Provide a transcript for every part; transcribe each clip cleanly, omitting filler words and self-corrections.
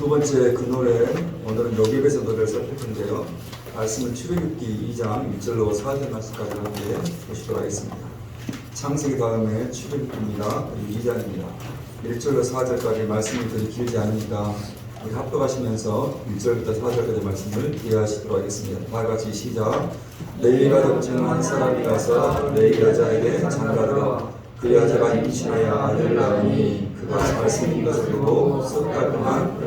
두 번째 그 노래, 오늘은 요셉에서 노래를 살필 텐데요. 말씀은 출애굽기 2장 1절로 4절 말씀까지 함께 보시도록 하겠습니다. 창세기 다음에 출애굽기입니다. 그리고 2장입니다. 1절로 4절까지 말씀이 그리 길지 않으니까 우리 합독하시면서 1절부터 4절까지 말씀을 이해하시도록 하겠습니다. 다 같이 시작. 레위 가족 중 한 사람이 가서 레위 여자에게 장가들어 그 여자가 임신하여 아들을 낳으니 그가 말씀인 것을 보고 석 달 동안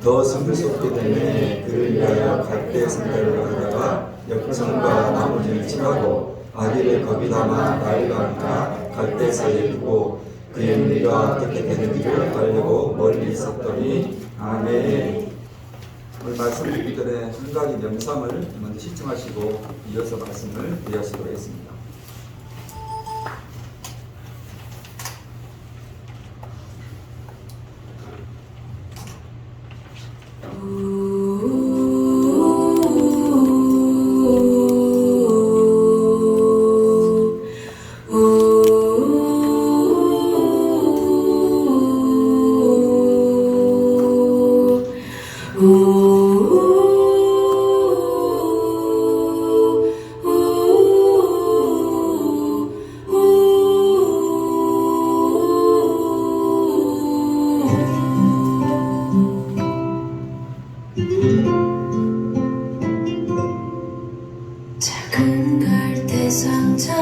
더 숨길 수 없게 되매 그를 위하여 갈대 산달을 가다가 역청과 나머지를 칠하고 아기를 거기 담아 나일강과 갈대 사이에 두고 그의 무리가 어떻게 되는지를 알려고 멀리 있었더니 아멘. 오늘 말씀 듣기 전에 한 가지 명상을 먼저 시청하시고 이어서 말씀을 이해하시도록 하겠습니다. 작은 갈대 상자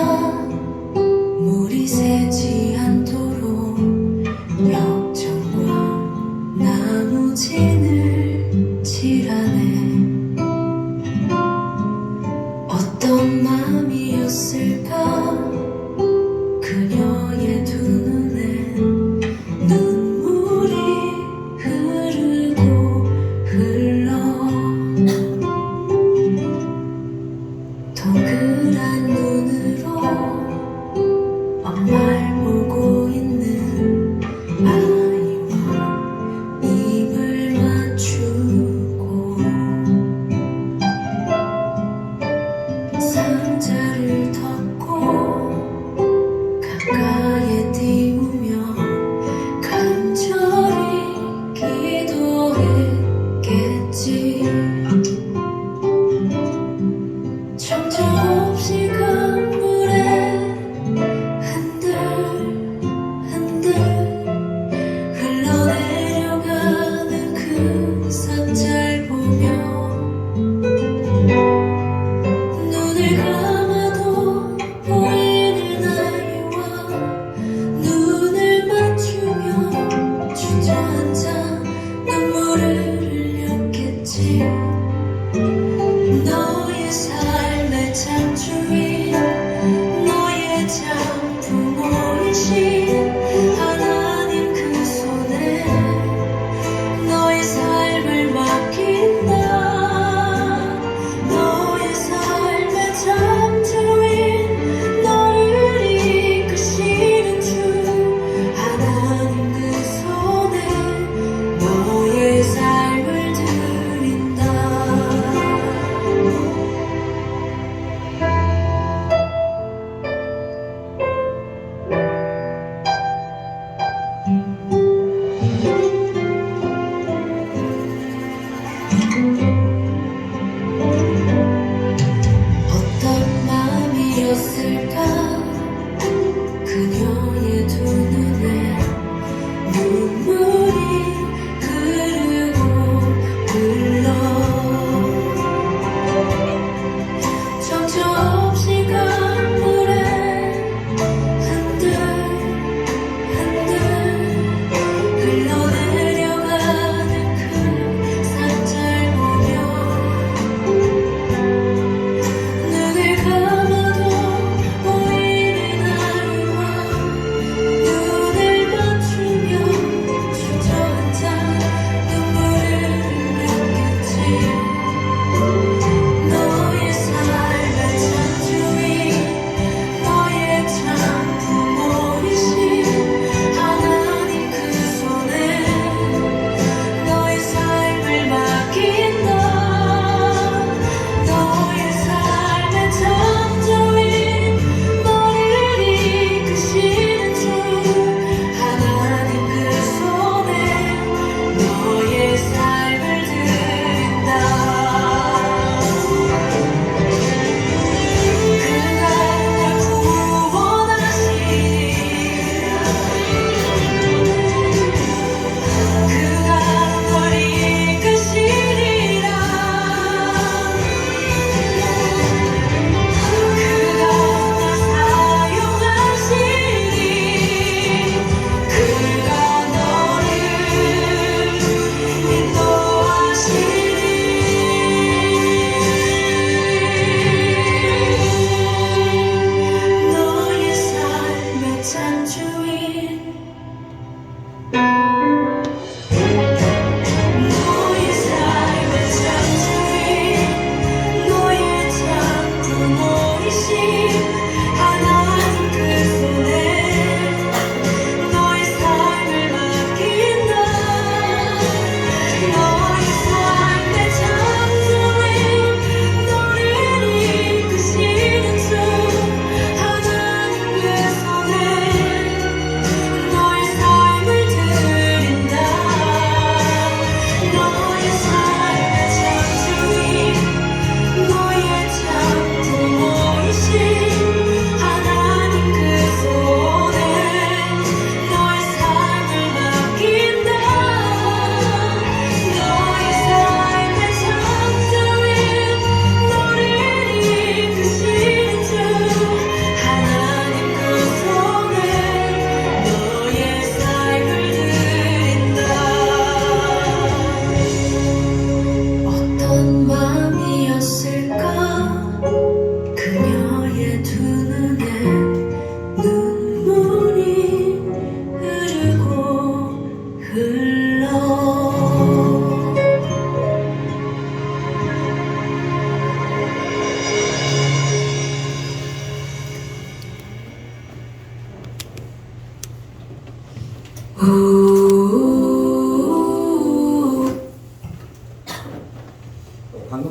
물이 새지 않도록 역청과 나무진을 칠하네. 어떤 마음이었을까 그녀의 두 눈엔 눈물이 흐르고 흘러 동그란 눈으로 엄마를 보고 있는 아이와 입을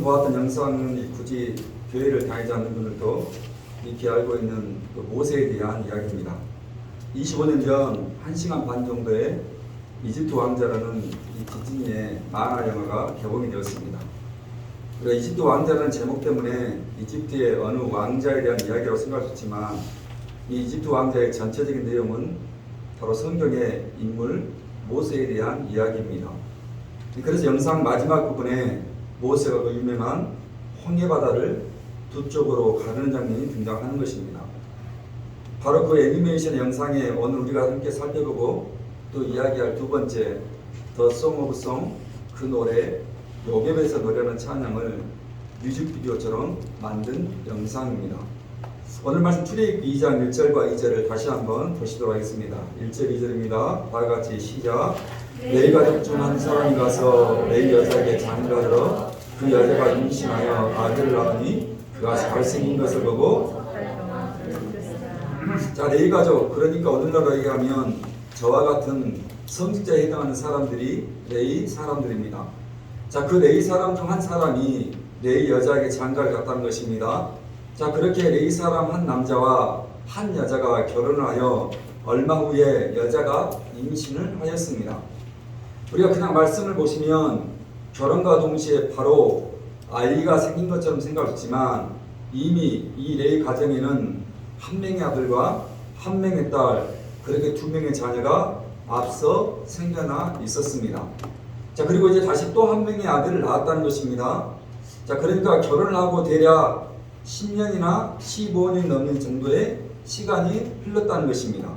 방금 보았던 영상은 굳이 교회를 다니지 않는 분들도 익히 알고 있는 그 모세에 대한 이야기입니다. 25년 전 1시간 반 정도의 이집트 왕자라는 이 디즈니의 만화 영화가 개봉이 되었습니다. 우리가 이집트 왕자라는 제목 때문에 이집트의 어느 왕자에 대한 이야기라고 생각할 수 있지만 이 이집트 왕자의 전체적인 내용은 바로 성경의 인물 모세에 대한 이야기입니다. 그래서 영상 마지막 부분에 모세가 그 유명한 홍해 바다를 두 쪽으로 가르는 장면이 등장하는 것입니다. 바로 그 애니메이션 영상에 오늘 우리가 함께 살펴보고 또 이야기할 두 번째 The Song of Song, 그 노래 요셉에서 노래하는 찬양을 뮤직비디오처럼 만든 영상입니다. 오늘 말씀 출애굽기 2장 1절과 2절을 다시 한번 보시도록 하겠습니다. 1절 2절입니다. 다 같이 시작. 내 가족 중 한 사람이 가서 내 여자에게 장가들어 그 여자가 임신하여 아들을 낳으니 그가 잘생긴 것을 보고 자, 레위 가족, 그러니까 오늘날로 얘기하면 저와 같은 성직자에 해당하는 사람들이 레위 사람들입니다. 자, 그 레위 사람 중 한 사람이 레위 여자에게 장가를 갔다는 것입니다. 자, 그렇게 레위 사람 한 남자와 한 여자가 결혼을 하여 얼마 후에 여자가 임신을 하였습니다. 우리가 그냥 말씀을 보시면 결혼과 동시에 바로 아이가 생긴 것처럼 생각했지만 이미 이 레위 가정에는 한 명의 아들과 한 명의 딸, 그렇게 두 명의 자녀가 앞서 생겨나 있었습니다. 자, 그리고 이제 다시 또 한 명의 아들을 낳았다는 것입니다. 자, 그러니까 결혼을 하고 대략 10년이나 15년 넘는 정도의 시간이 흘렀다는 것입니다.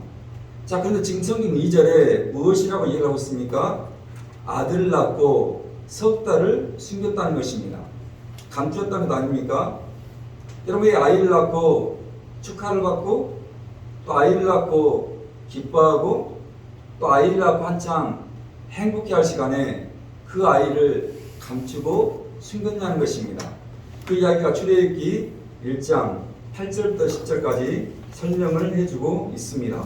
자, 그런데 지금 성경 2절에 무엇이라고 얘기를 하고 있습니까? 아들을 낳고 석 달을 숨겼다는 것입니다. 감추었다는 것 아닙니까? 여러분, 이 아이를 낳고 축하를 받고 또 아이를 낳고 기뻐하고 또 아이를 낳고 한창 행복해할 시간에 그 아이를 감추고 숨겼냐는 것입니다. 그 이야기가 출애굽기 1장 8절부터 10절까지 설명을 해주고 있습니다.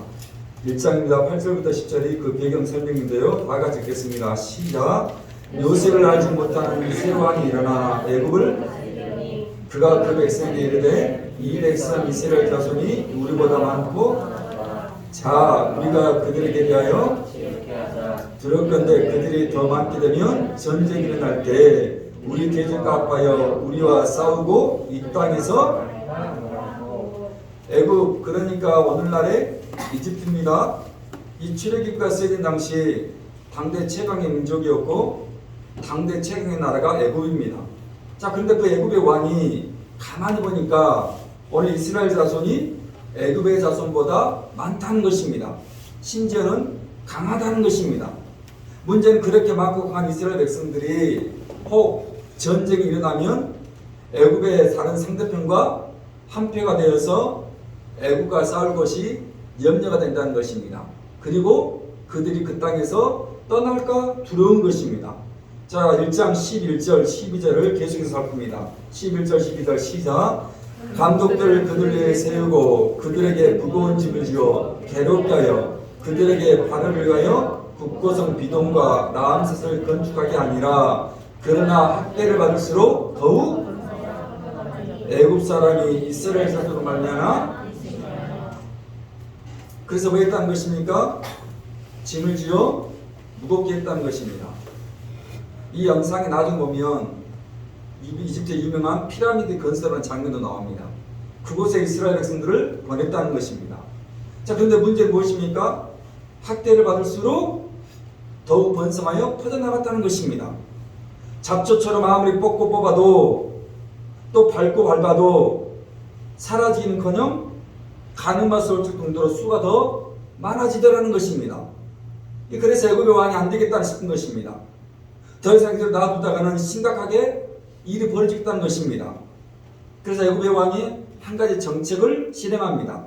1장입니다. 8절부터 10절이 그 배경 설명인데요. 다 같이 읽겠습니다. 시작. 요셉을 알지 못하는 이스라엘 왕이 일어나 애굽을 그가 그 백성에게 이르되 이 백성 이스라엘 자손이 우리보다 많고 자 우리가 그들에게 대하여 들었건대 그들이 더 많게 되면 전쟁이 일어날 때 우리 계집과 합하여 우리와 싸우고 이 땅에서 애굽, 그러니까 오늘날의 이집트입니다. 이 출애굽기가 쓰여진 당시 당대 최강의 민족이었고 당대 최강의 나라가 애굽입니다. 자, 그런데 그 애굽의 왕이 가만히 보니까 오늘 이스라엘 자손이 애굽의 자손보다 많다는 것입니다. 심지어는 강하다는 것입니다. 문제는 그렇게 많고 강한 이스라엘 백성들이 혹 전쟁이 일어나면 애굽의 다른 상대편과 한패가 되어서 애굽과 싸울 것이 염려가 된다는 것입니다. 그리고 그들이 그 땅에서 떠날까 두려운 것입니다. 자, 1장 11절 12절을 계속해서 살핍니다. 11절 12절 시작. 감독들 그들 위에 세우고 그들에게 무거운 짐을 지어 괴롭게 하여 그들에게 발을 위하여 국고성 비동과 라암셋을 건축하게 하니라. 그러나 학대를 받을수록 더욱 애굽 사람이 이스라엘 자손으로 말미암아 그래서 왜 했다는 것입니까? 짐을 지어 무겁게 했다는 것입니다. 이 영상에 나중에 보면 이집트의 유명한 피라미드 건설하는 장면도 나옵니다. 그곳에 이스라엘 백성들을 보냈다는 것입니다. 자, 그런데 문제는 무엇입니까? 학대를 받을수록 더욱 번성하여 퍼져나갔다는 것입니다. 잡초처럼 아무리 뽑고 뽑아도 또 밟고 밟아도 사라지는커녕 가늠할 올 정도로 수가 더 많아지더라는 것입니다. 그래서 애굽의 왕이 안 되겠다 싶은 것입니다. 더 이상 이들 놔두다가는 심각하게 일이 벌어지겠다는 것입니다. 그래서 애굽의 왕이 한 가지 정책을 실행합니다.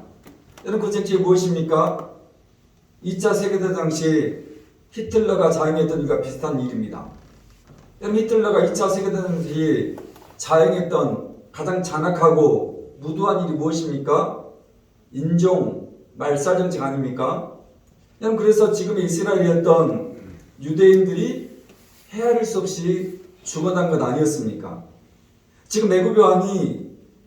여러분, 그 정책이 무엇입니까? 2차 세계대전 당시 히틀러가 자행했던 일과 비슷한 일입니다. 여러분, 히틀러가 2차 세계대전 당시 자행했던 가장 잔악하고 무도한 일이 무엇입니까? 인종 말살 정책 아닙니까? 여러분, 그래서 지금의 이스라엘이었던 유대인들이 헤아릴 수 없이 죽어난 것 아니었습니까? 지금 애굽 왕이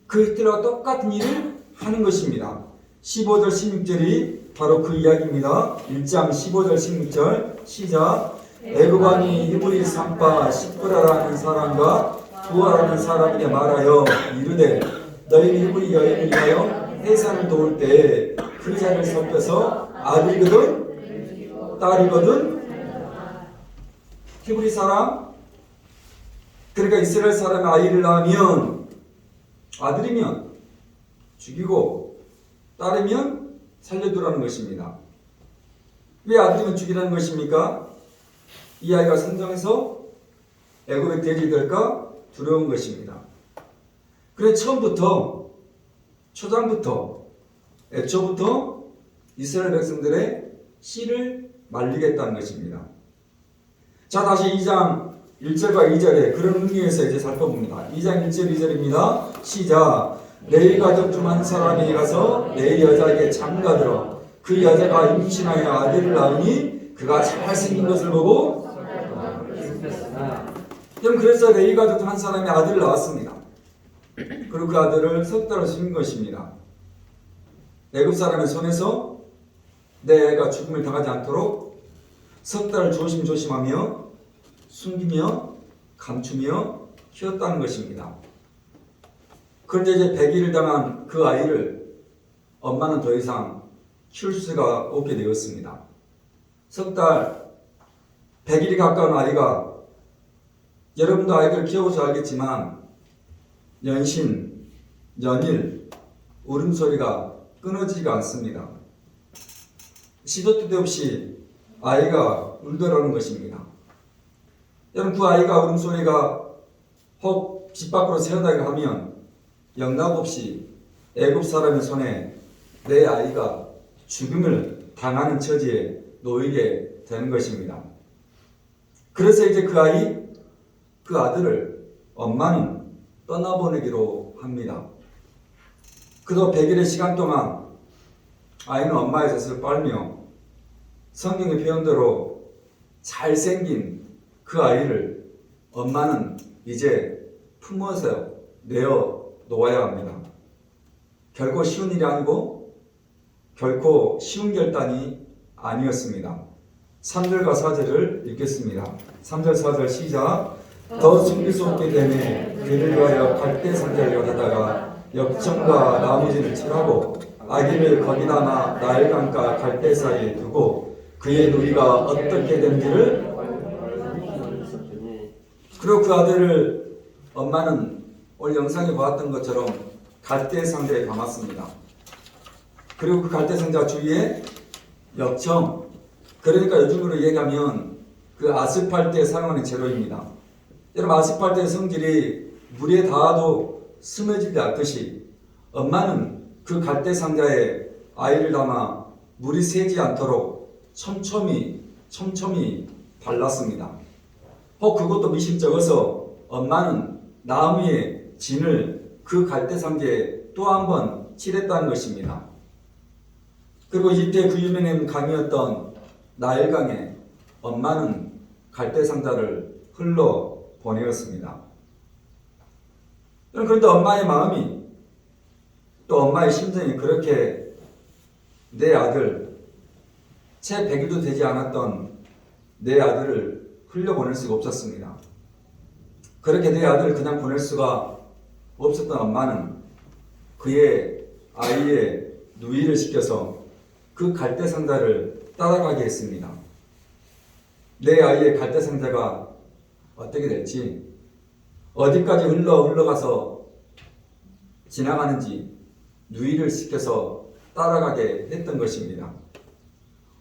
그들과 똑같은 일을 하는 것입니다. 15절 16절이 바로 그 이야기입니다. 1장 15절 16절 시작. 애굽 왕이 히브리 산파 시프라라는 사람과 부하라는 사람에게 말하여 이르되 너희 히브리 여인을 위하여 해산을 도울 때에 그 자를 섞여서 아들이거든 딸이거든 히브리 사람 그러니까 이스라엘 사람의 아이를 낳으면 아들이면 죽이고 딸이면 살려두라는 것입니다. 왜 아들이면 죽이라는 것입니까? 이 아이가 성장해서 애굽의 대적이 될까 두려운 것입니다. 그래서 처음부터 초장부터 애초부터 이스라엘 백성들의 씨를 말리겠다는 것입니다. 자, 다시 2장 1절과 2절에 그런 의미에서 이제 살펴봅니다. 2장 1절 2절입니다. 시작. 레위 가족 중 한 사람이 가서 내 여자에게 장가들어 그 여자가 임신하여 아들을 낳으니 그가 잘생긴 것을 보고 그래서 레위 가족 중 한 사람이 아들을 낳았습니다. 그리고 그 아들을 석 달을 숨긴 것입니다. 애굽 사람의 손에서 내 애가 죽음을 당하지 않도록 석 달을 조심조심하며 숨기며 감추며 키웠다는 것입니다. 그런데 이제 100일을 당한 그 아이를 엄마는 더 이상 키울 수가 없게 되었습니다. 석 달, 100일이 가까운 아이가 여러분도 아이들 키워서 알겠지만 연신, 연일 울음소리가 끊어지지가 않습니다. 시도 때도 없이 아이가 울더라는 것입니다. 여러분 그 아이가 울음소리가 혹 집 밖으로 새어나가게 하면 영락없이 애굽 사람의 손에 내 아이가 죽음을 당하는 처지에 놓이게 되는 것입니다. 그래서 이제 그 아이, 그 아들을 엄마는 떠나보내기로 합니다. 그도 100일의 시간 동안 아이는 엄마의 젖을 빨며 성경의 표현대로 잘생긴 그 아이를 엄마는 이제 품어서 내어 놓아야 합니다. 결코 쉬운 일이 아니고 결코 쉬운 결단이 아니었습니다. 3절과 4절을 읽겠습니다. 3절 4절 시작. 더 숨길 수 없게 되매 그를 위하여 갈대 상자를 가져다가 역청과 나무진을 칠하고 아기를 거기다 놔 나일강과 갈대 사이에 두고 그의 누이가 어떻게 된지를 그리고 그 아들을 엄마는 오늘 영상에 보았던 것처럼 갈대 상자에 담았습니다. 그리고 그 갈대 상자 주위에 역청, 그러니까 요즘으로 얘기하면 그 아스팔트에 사용하는 재료입니다. 여러분 아스팔트의 성질이 물에 닿아도 스며지지 않듯이 엄마는 그 갈대 상자에 아이를 담아 물이 새지 않도록 촘촘히 발랐습니다. 그것도 미심쩍어서 엄마는 나무의 진을 그 갈대 상자에 또 한 번 칠했다는 것입니다. 그리고 이때 그 유명한 강이었던 나일강에 엄마는 갈대 상자를 흘러 보내었습니다. 그런데 엄마의 마음이 또 엄마의 심정이 그렇게 내 아들 채 100일도 되지 않았던 내 아들을 흘려보낼 수가 없었습니다. 그렇게 내 아들을 그냥 보낼 수가 없었던 엄마는 그의 아이의 누이를 시켜서 그 갈대 상자를 따라가게 했습니다. 내 아이의 갈대 상자가 어떻게 될지, 어디까지 흘러가서 지나가는지 누이를 시켜서 따라가게 했던 것입니다.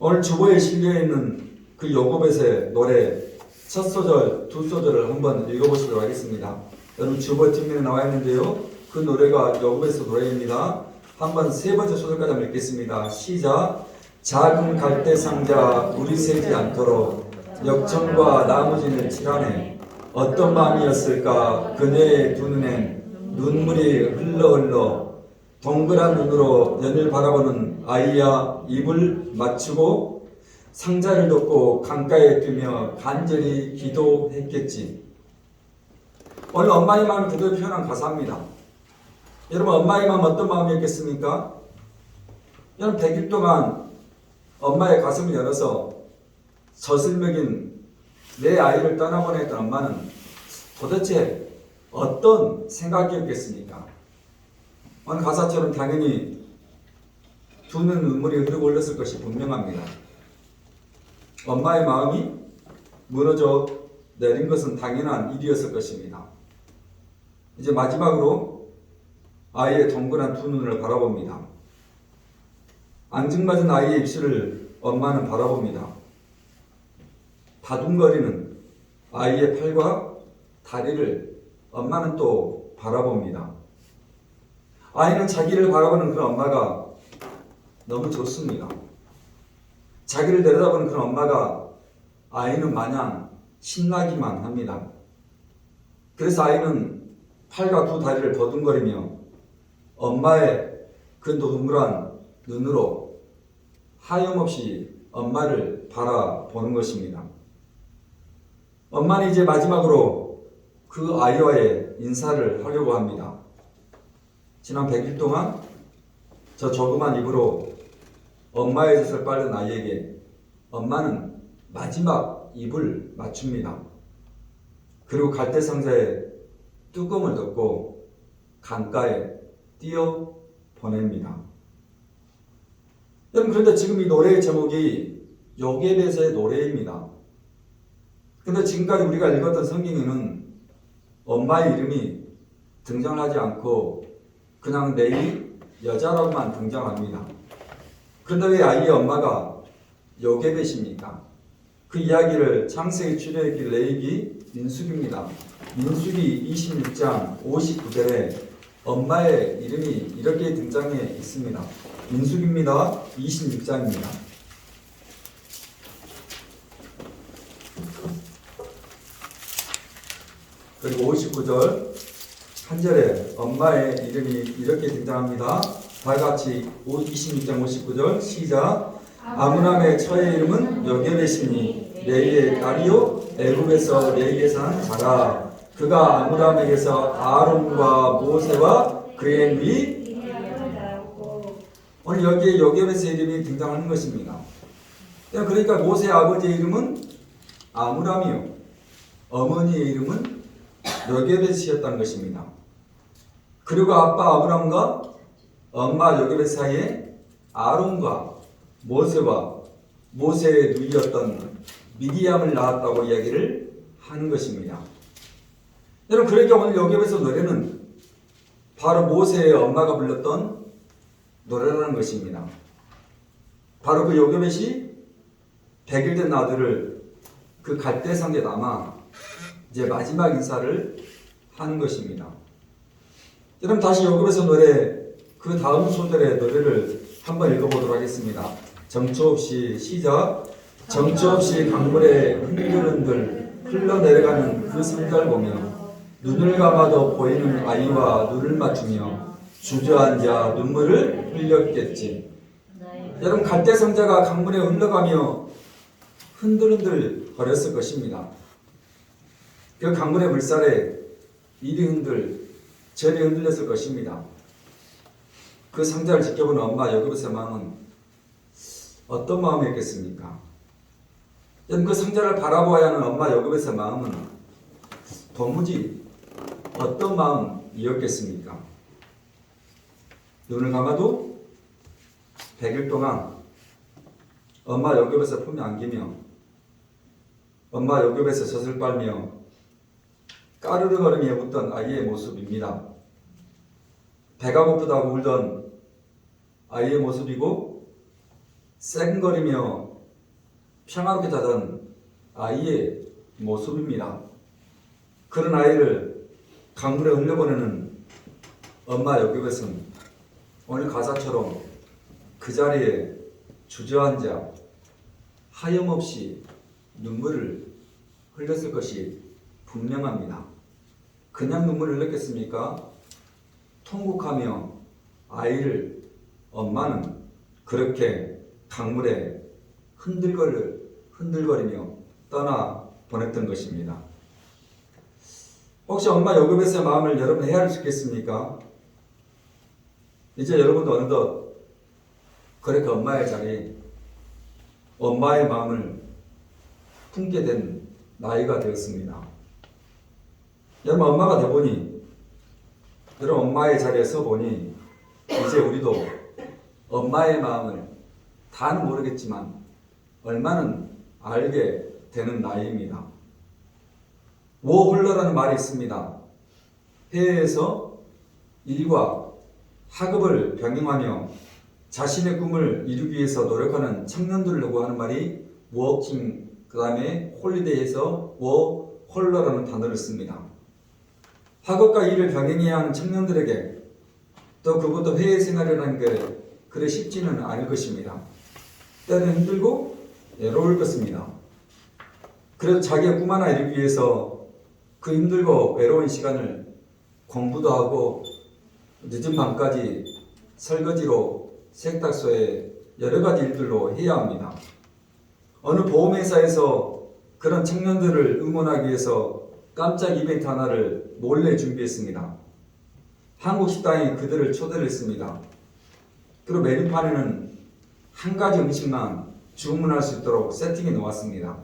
오늘 주보에 실려있는 그 요고벳의 노래 첫 소절, 두 소절을 한번 읽어보시도록 하겠습니다. 여러분 주보 뒷면에 나와 있는데요. 그 노래가 요고벳의 노래입니다. 한번 세 번째 소절까지 한번 읽겠습니다. 시작. 작은 갈대 상자 물이 새지 않도록 역청과 나무진을 칠하네. 어떤 마음이었을까 그녀의 두 눈엔 눈물이 흘러 동그란 눈으로 연을 바라보는 아이야 입을 맞추고 상자를 덮고 강가에 뛰며 간절히 기도했겠지. 오늘 엄마의 마음을 그대로 표현한 가사입니다. 여러분, 엄마의 마음 어떤 마음이었겠습니까? 여러분, 100일 동안 엄마의 가슴을 열어서 젖을 먹인 내 아이를 떠나보냈던 엄마는 도대체 어떤 생각이었겠습니까? 오늘 가사처럼 당연히 두 눈 눈물이 흐르고 흘렀을 것이 분명합니다. 엄마의 마음이 무너져 내린 것은 당연한 일이었을 것입니다. 이제 마지막으로 아이의 동그란 두 눈을 바라봅니다. 앙증맞은 아이의 입술을 엄마는 바라봅니다. 바둥거리는 아이의 팔과 다리를 엄마는 또 바라봅니다. 아이는 자기를 바라보는 그런 엄마가 너무 좋습니다. 자기를 내려다보는 그런 엄마가 아이는 마냥 신나기만 합니다. 그래서 아이는 팔과 두 다리를 버둥거리며 엄마의 그 노동그란 눈으로 하염없이 엄마를 바라보는 것입니다. 엄마는 이제 마지막으로 그 아이와의 인사를 하려고 합니다. 지난 100일 동안 저 조그만 입으로 엄마의 젖을 빨던 아이에게 엄마는 마지막 입을 맞춥니다. 그리고 갈대 상자에 뚜껑을 덮고 강가에 띄어 보냅니다. 여러분, 그런데 지금 이 노래의 제목이 요게벳의 노래입니다. 근데 지금까지 우리가 읽었던 성경에는 엄마의 이름이 등장하지 않고 그냥 내이 여자라고만 등장합니다. 그런데 왜 아이의 엄마가 요게벳입니까? 그 이야기를 창세기, 출애굽기, 레위기, 민수기입니다. 민수기 26장 59절에 엄마의 이름이 이렇게 등장해 있습니다. 민수기입니다. 26장입니다. 그리고 59절 한 절에 엄마의 이름이 이렇게 등장합니다. 다 같이 26장 59절 시작. 아므람의 처의 이름은 요게벳이니 레이의 딸이요 애굽에서 레이에서 난 자라. 그가 아므람에게서 아론과 모세와 그의 누이. 오늘 여기에 요게벳의 이름이 등장하는 것입니다. 그러니까 모세의 아버지의 이름은 아므람이요 어머니의 이름은 요게벳이었다는 것입니다. 그리고 아빠 아브람과 엄마 요게벳 사이에 아론과 모세와 모세의 누이였던 미디암을 낳았다고 이야기를 하는 것입니다. 여러분, 그러니까 오늘 요게벳의 노래는 바로 모세의 엄마가 불렀던 노래라는 것입니다. 바로 그 요게벳이 100일 된 아들을 그 갈대상에 남아 이제 마지막 인사를 하는 것입니다. 여러분, 다시 요게벳의 노래 그 다음 소절의 노래를 한번 읽어보도록 하겠습니다. 정처 없이 시작. 정처 없이 강물에 흔들흔들 흘러내려가는 그 상자를 보며 눈을 감아도 보이는 아이와 눈을 맞추며 주저앉아 눈물을 흘렸겠지. 여러분, 갈대 상자가 강물에 흘러가며 흔들흔들 거렸을 것입니다. 그 강물의 물살에 이리 흔들 저리 흔들렸을 것입니다. 그 상자를 지켜보는 엄마 요게벳의 마음은 어떤 마음이었겠습니까? 그 상자를 바라보아야 하는 엄마 요게벳의 마음은 도무지 어떤 마음이었겠습니까? 눈을 감아도 100일 동안 엄마 요게벳의 품에 안기며 엄마 요게벳의 젖을 빨며 까르르 걸으며 웃던 아이의 모습입니다. 배가 고프다고 울던 아이의 모습이고 쌩거리며 평화롭게 자던 아이의 모습입니다. 그런 아이를 강물에 흘려보내는 엄마 요게벳은 오늘 가사처럼 그 자리에 주저앉아 하염없이 눈물을 흘렸을 것이 분명합니다. 그냥 눈물을 흘렸겠습니까? 통곡하며 아이를 엄마는 그렇게 강물에 흔들거리며 떠나 보냈던 것입니다. 혹시 엄마 요금에서의 마음을 여러분 헤아리시겠습니까? 이제 여러분도 어느덧 그렇게 엄마의 자리, 엄마의 마음을 품게 된 나이가 되었습니다. 여러분 엄마가 되보니, 여러분 엄마의 자리에 서보니 이제 우리도 엄마의 마음을 다는 모르겠지만 얼마는 알게 되는 나이입니다. 워홀러라는 말이 있습니다. 해외에서 일과 학업을 병행하며 자신의 꿈을 이루기 위해서 노력하는 청년들이라고 하는 말이 워킹, 그 다음에 홀리데이에서 워홀러라는 단어를 씁니다. 학업과 일을 병행해야 하는 청년들에게 또 그것도 해외 생활이라는 게 그래 쉽지는 않을 것입니다. 때는 힘들고 외로울 것입니다. 그래도 자기의 꿈 하나 이루기 위해서 그 힘들고 외로운 시간을 공부도 하고 늦은 밤까지 설거지로 세탁소에 여러 가지 일들로 해야 합니다. 어느 보험회사에서 그런 청년들을 응원하기 위해서 깜짝 이벤트 하나를 몰래 준비했습니다. 한국 식당이 그들을 초대를 했습니다. 그리고 메뉴판에는 한 가지 음식만 주문할 수 있도록 세팅해 놓았습니다.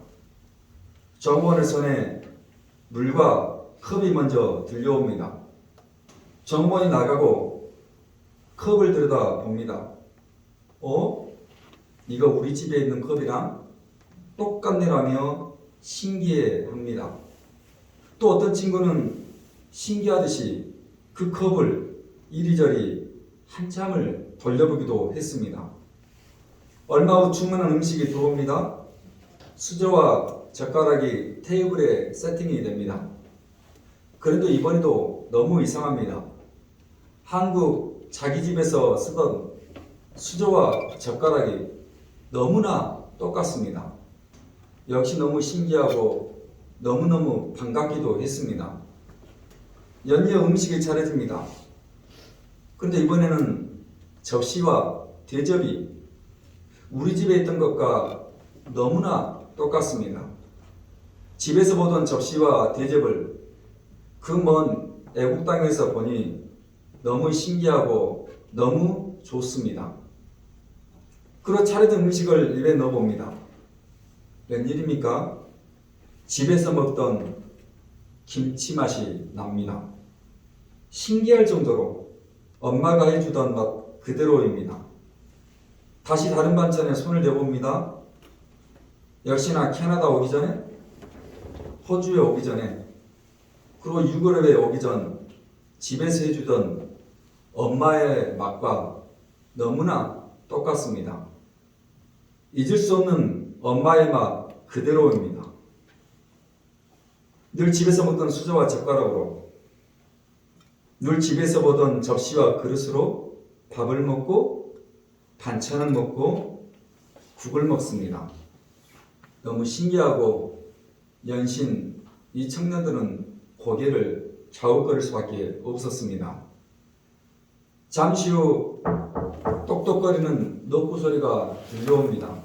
정원의 손에 물과 컵이 먼저 들려옵니다. 정원이 나가고 컵을 들여다 봅니다. 이거 우리 집에 있는 컵이랑 똑같네라며 신기해합니다. 또 어떤 친구는 신기하듯이 그 컵을 이리저리 한참을 돌려보기도 했습니다. 얼마 후 주문한 음식이 들어옵니다. 수저와 젓가락이 테이블에 세팅이 됩니다. 그래도 이번에도 너무 이상합니다. 한국 자기 집에서 쓰던 수저와 젓가락이 너무나 똑같습니다. 역시 너무 신기하고 너무너무 반갑기도 했습니다. 연이어 음식이 차려집니다. 그런데 이번에는 접시와 대접이 우리 집에 있던 것과 너무나 똑같습니다. 집에서 보던 접시와 대접을 그 먼 애국 땅에서 보니 너무 신기하고 너무 좋습니다. 그리고 차려진 음식을 입에 넣어봅니다. 웬일입니까? 집에서 먹던 김치 맛이 납니다. 신기할 정도로 엄마가 해주던 맛 그대로입니다. 다시 다른 반찬에 손을 대봅니다. 역시나 캐나다 오기 전에, 호주에 오기 전에, 그리고 유럽에 오기 전 집에서 해주던 엄마의 맛과 너무나 똑같습니다. 잊을 수 없는 엄마의 맛 그대로입니다. 늘 집에서 먹던 수저와 젓가락으로, 늘 집에서 보던 접시와 그릇으로 밥을 먹고 반찬을 먹고 국을 먹습니다. 너무 신기하고 연신 이 청년들은 고개를 갸웃거릴 수밖에 없었습니다. 잠시 후 똑똑거리는 노크 소리가 들려옵니다.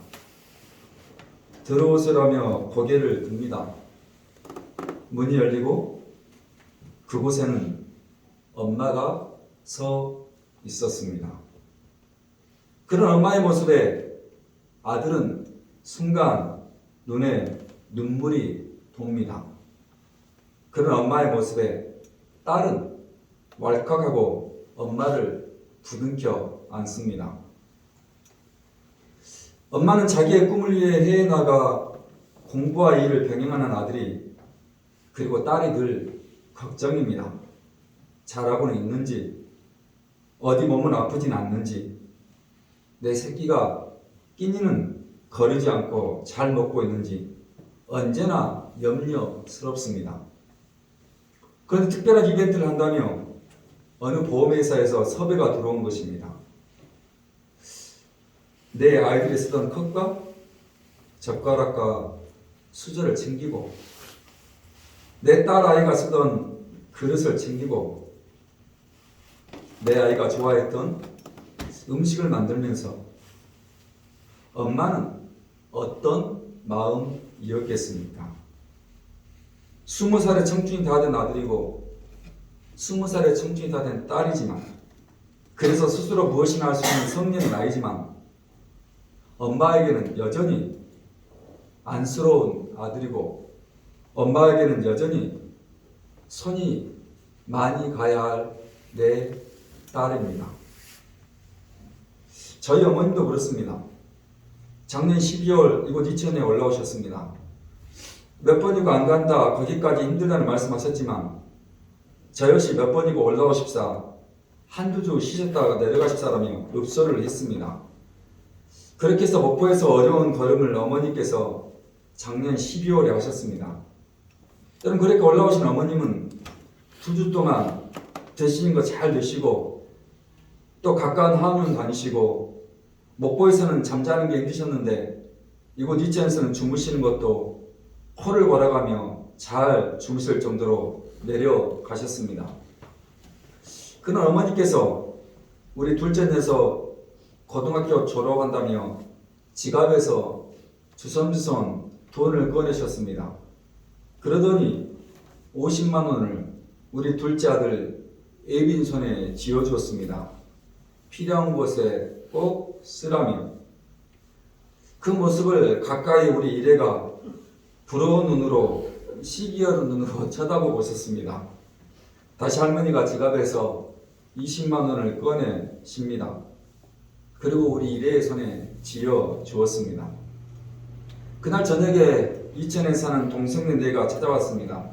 들어오세요라며 고개를 듭니다. 문이 열리고 그곳에는 엄마가 서 있었습니다. 그런 엄마의 모습에 아들은 순간 눈에 눈물이 돕니다. 그런 엄마의 모습에 딸은 왈칵하고 엄마를 부둥켜 안습니다. 엄마는 자기의 꿈을 위해 해외 나가 공부와 일을 병행하는 아들이, 그리고 딸이 늘 걱정입니다. 잘하고는 있는지, 어디 몸은 아프진 않는지, 내 새끼가 끼니는 거르지 않고 잘 먹고 있는지 언제나 염려스럽습니다. 그런데 특별한 이벤트를 한다며 어느 보험회사에서 섭외가 들어온 것입니다. 내 아이들이 쓰던 컵과 젓가락과 수저를 챙기고, 내 딸 아이가 쓰던 그릇을 챙기고, 내 아이가 좋아했던 음식을 만들면서 엄마는 어떤 마음이었겠습니까? 20살에 청춘이 다 된 아들이고 20살에 청춘이 다 된 딸이지만, 그래서 스스로 무엇이나 할 수 있는 성년의 나이지만 엄마에게는 여전히 안쓰러운 아들이고 엄마에게는 여전히 손이 많이 가야 할 내 딸입니다. 저희 어머님도 그렇습니다. 작년 12월 이곳 이천에 올라오셨습니다. 몇 번이고 안 간다, 거기까지 힘들다는 말씀하셨지만 저 역시 몇 번이고 올라오십사, 한두 주 쉬셨다가 내려가십사라며 읍소를 했습니다. 그렇게 해서 목포에서 어려운 걸음을 어머니께서 작년 12월에 하셨습니다. 여러분, 그렇게 올라오신 어머님은 2주 동안 드시는 거 잘 드시고 또 가까운 하원 다니시고 목포에서는 잠자는 게 힘드셨는데 이곳 이천에서는 주무시는 것도 코를 골아가며 잘 주무실 정도로 내려가셨습니다. 그날 어머니께서 우리 둘째내서 고등학교 졸업한다며 지갑에서 주섬주섬 돈을 꺼내셨습니다. 그러더니 50만 원을 우리 둘째 아들 예빈 손에 쥐어주었습니다. 필요한 곳에 꼭 쓰라며. 그 모습을 가까이 우리 이래가 부러운 눈으로, 시기하는 눈으로 쳐다보고 있었습니다. 다시 할머니가 지갑에서 20만 원을 꺼내십니다. 그리고 우리 이래의 손에 쥐어 주었습니다. 그날 저녁에 이천에 사는 동생네 4가 찾아왔습니다.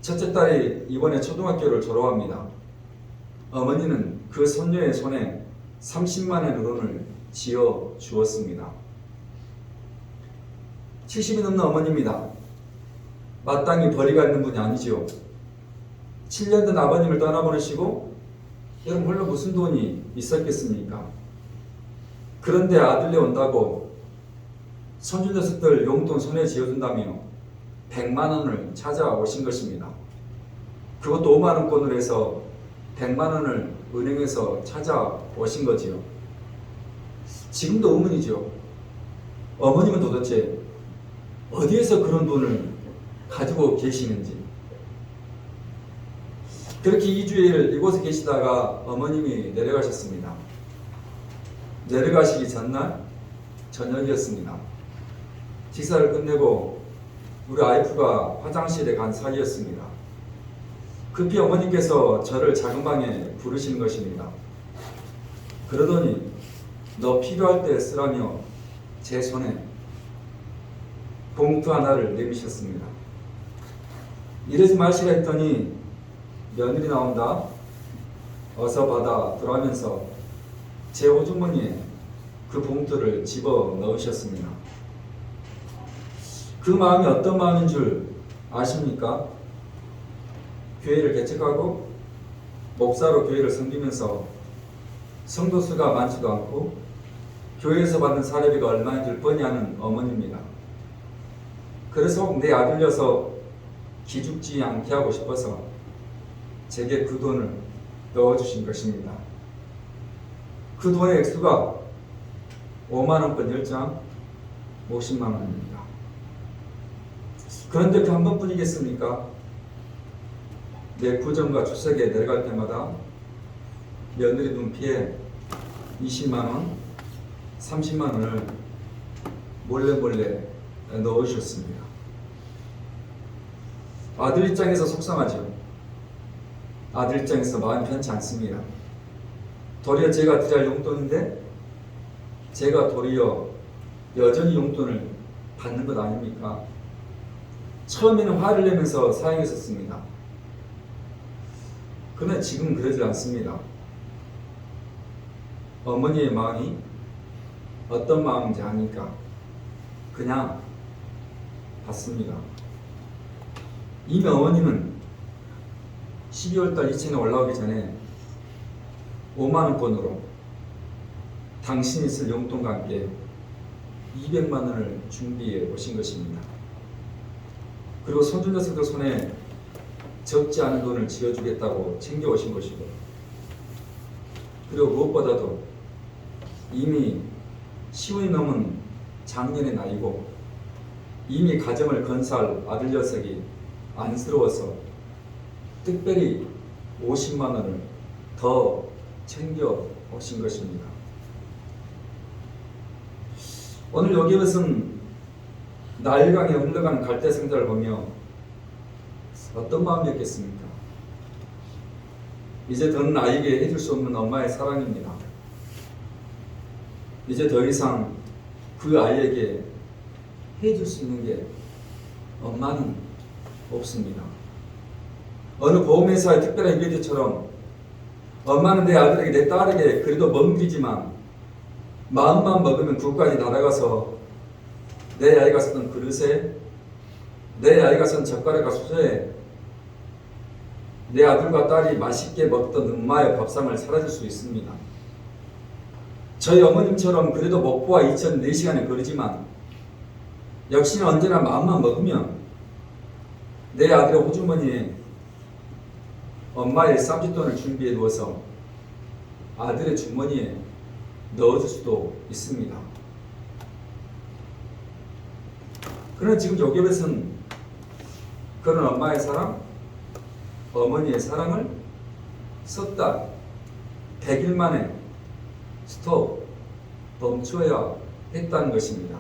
첫째 딸이 이번에 초등학교를 졸업합니다. 어머니는 그 손녀의 손에 30만 원의 돈을 쥐어 주었습니다. 70이 넘는 어머니입니다. 마땅히 벌이가 있는 분이 아니지요. 7년 된 아버님을 떠나보내시고 여러분, 물론 무슨 돈이 있었겠습니까? 그런데 아들네 온다고 손주 녀석들 용돈 손에 쥐어준다며 100만 원을 찾아오신 것입니다. 그것도 5만 원권으로 해서 100만 원을 은행에서 찾아오신 거지요. 지금도 의문이죠. 어머님은 도대체 어디에서 그런 돈을 가지고 계시는지. 그렇게 2주일 이곳에 계시다가 어머님이 내려가셨습니다. 내려가시기 전날 저녁이었습니다. 식사를 끝내고 우리 와이프가 화장실에 간 사이였습니다. 급히 어머님께서 저를 작은 방에 부르시는 것입니다. 그러더니 너 필요할 때 쓰라며 제 손에 봉투 하나를 내미셨습니다. 이러지 마시라 했더니 며느리 나온다, 어서 받아 들어가면서 제 호주머니에 그 봉투를 집어 넣으셨습니다. 그 마음이 어떤 마음인 줄 아십니까? 교회를 개척하고 목사로 교회를 섬기면서 성도 수가 많지도 않고 교회에서 받는 사례비가 얼마인 줄 뻔히 아는 어머니입니다. 그래서 혹 내 아들려서 기죽지 않게 하고 싶어서 제게 그 돈을 넣어주신 것입니다. 그 돈의 액수가 5만 원권 10장 50만 원입니다. 그런데 그 한 번뿐이겠습니까? 내 구정과 추석에 내려갈 때마다 며느리 눈피에 20만 원, 30만 원을 몰래 넣으셨습니다. 아들 입장에서 속상하죠. 아들 입장에서 마음이 편치 않습니다. 도리어 제가 드릴 용돈인데 제가 도리어 여전히 용돈을 받는 것 아닙니까? 처음에는 화를 내면서 사용했었습니다. 그러나 지금 그러지 않습니다. 어머니의 마음이 어떤 마음인지 아니까 그냥 받습니다. 이미 어머님은 12월달 이천에 올라오기 전에 5만 원권으로 당신이 쓸 용돈과 함께 200만 원을 준비해 오신 것입니다. 그리고 손주 녀석들 손에 적지 않은 돈을 쥐어주겠다고 챙겨오신 것이고, 그리고 무엇보다도 이미 10이 넘은 장년의 나이고 이미 가정을 건사할 아들 녀석이 안쓰러워서 특별히 50만 원을 더 챙겨 오신 것입니다. 오늘 여기에서는 나일강에 흘러가는 갈대상자를 보며 어떤 마음이었겠습니까? 이제 더는 아이에게 해줄 수 없는 엄마의 사랑입니다. 이제 더 이상 그 아이에게 해줄 수 있는 게 엄마는 없습니다. 어느 보험회사의 특별한 이벤트처럼 엄마는 내 아들에게, 내 딸에게 그래도 먹이지만 마음만 먹으면 국까지 날아가서 내 아이가 쓰던 그릇에, 내 아이가 쓴 젓가락과 수저에 내 아들과 딸이 맛있게 먹던 엄마의 밥상을 사라질 수 있습니다. 저희 어머님처럼 그래도 목포와 이천 4시간의 거리지만 역시나 언제나 마음만 먹으면 내 아들의 호주머니에 엄마의 쌈짓돈을 준비해 두어서 아들의 주머니에 넣어줄 수도 있습니다. 그러나 지금 여기에서는 그런 엄마의 사랑, 어머니의 사랑을 석 달, 100일 만에 스톱, 멈춰야 했다는 것입니다.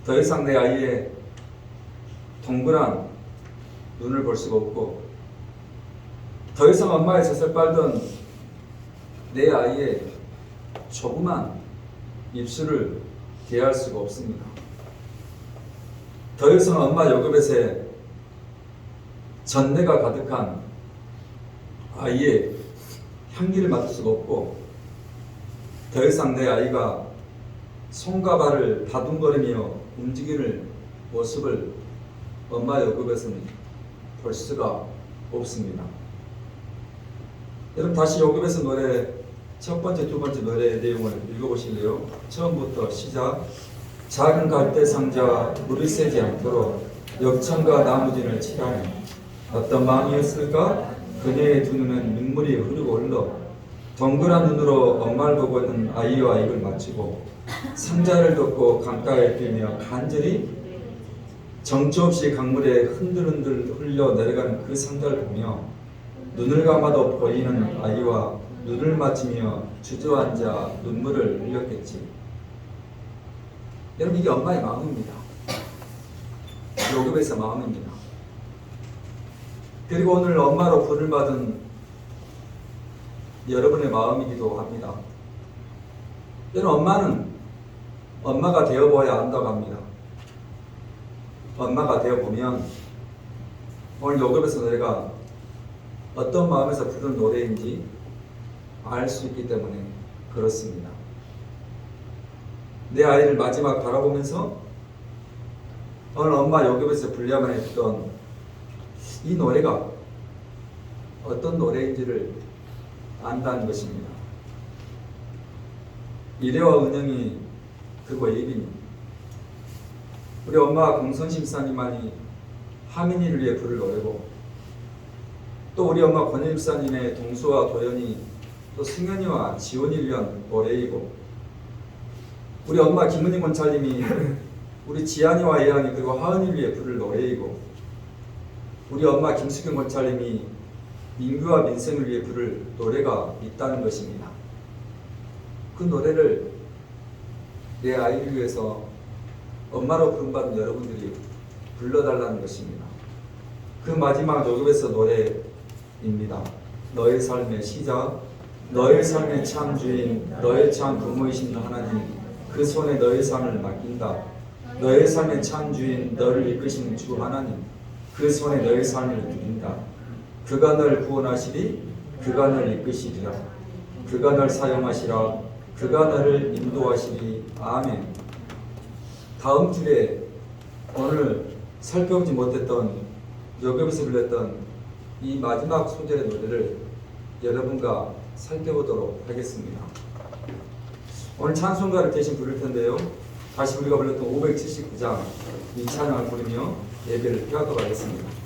더 이상 내 아이의 동그란 눈을 볼 수가 없고, 더 이상 엄마의 젖을 빨던 내 아이의 조그만 입술을 대할 수가 없습니다. 더 이상 엄마 요급에서 전내가 가득한 아이의 향기를 맡을 수가 없고, 더 이상 내 아이가 손과 발을 다둥거리며 움직이는 모습을 엄마 요급에서는 볼 수가 없습니다. 여러분 다시 요급에서 노래 첫 번째, 두 번째 노래의 내용을 읽어보실래요? 처음부터 시작. 작은 갈대 상자 물이 새지 않도록 역청과 나무진을 칠하네. 어떤 마음이었을까? 그녀의 두 눈은 눈물이 흐르고 흘러 동그란 눈으로 엄마를 보고 있는 아이와 입을 맞추고 상자를 덮고 강가에 뛰며 간절히 정처 없이 강물에 흔들흔들 흘려 내려가는 그 상자를 보며 눈을 감아도 보이는 아이와 눈을 맞추며 주저앉아 눈물을 흘렸겠지. 여러분 이게 엄마의 마음입니다. 요급에서 마음입니다. 그리고 오늘 엄마로 부를 받은 여러분의 마음이기도 합니다. 여러분 엄마는 엄마가 되어보아야 한다고 합니다. 엄마가 되어보면 오늘 요급에서 노래가 어떤 마음에서 부른 노래인지 알 수 있기 때문에 그렇습니다. 내 아이를 마지막 바라보면서 오늘 엄마 요급에서 불려만 했던 이 노래가 어떤 노래인지를 안다는 것입니다. 이래와 은영이 그리고 예빈이, 우리 엄마 공선심사님만이 하민이를 위해 부를 노래고, 또 우리 엄마 권일사님의 동수와 도연이, 또 승현이와 지원이를 위한 노래이고, 우리 엄마 김은희 권찰님이 우리 지안이와 예안이 그리고 하은이를 위해 부를 노래이고, 우리 엄마 김수경 권찰님이 민규와 민생을 위해 부를 노래가 있다는 것입니다. 그 노래를 내 아이를 위해서 엄마로 부름받은 여러분들이 불러달라는 것입니다. 그 마지막 녹음에서 노래입니다. 너의 삶의 시작, 너의 삶의 참 주인, 너의 참 부모이신 하나님, 그 손에 너의 삶을 맡긴다. 너의 삶의 참 주인, 너를 이끄시는 주 하나님, 그 손에 너의 삶을 드린다. 그가 널 구원하시리, 그가 널 이끄시리라. 그가 널 사용하시라, 그가 너를 인도하시리. 아멘. 다음 주에 오늘 살펴보지 못했던 요급에서 불렸던 이 마지막 소절의 노래를 여러분과 살펴보도록 하겠습니다. 오늘 찬송가를 대신 부를 텐데요. 다시 우리가 불렀던 579장 이 찬양을 부르며 예배를 피하도록 하겠습니다.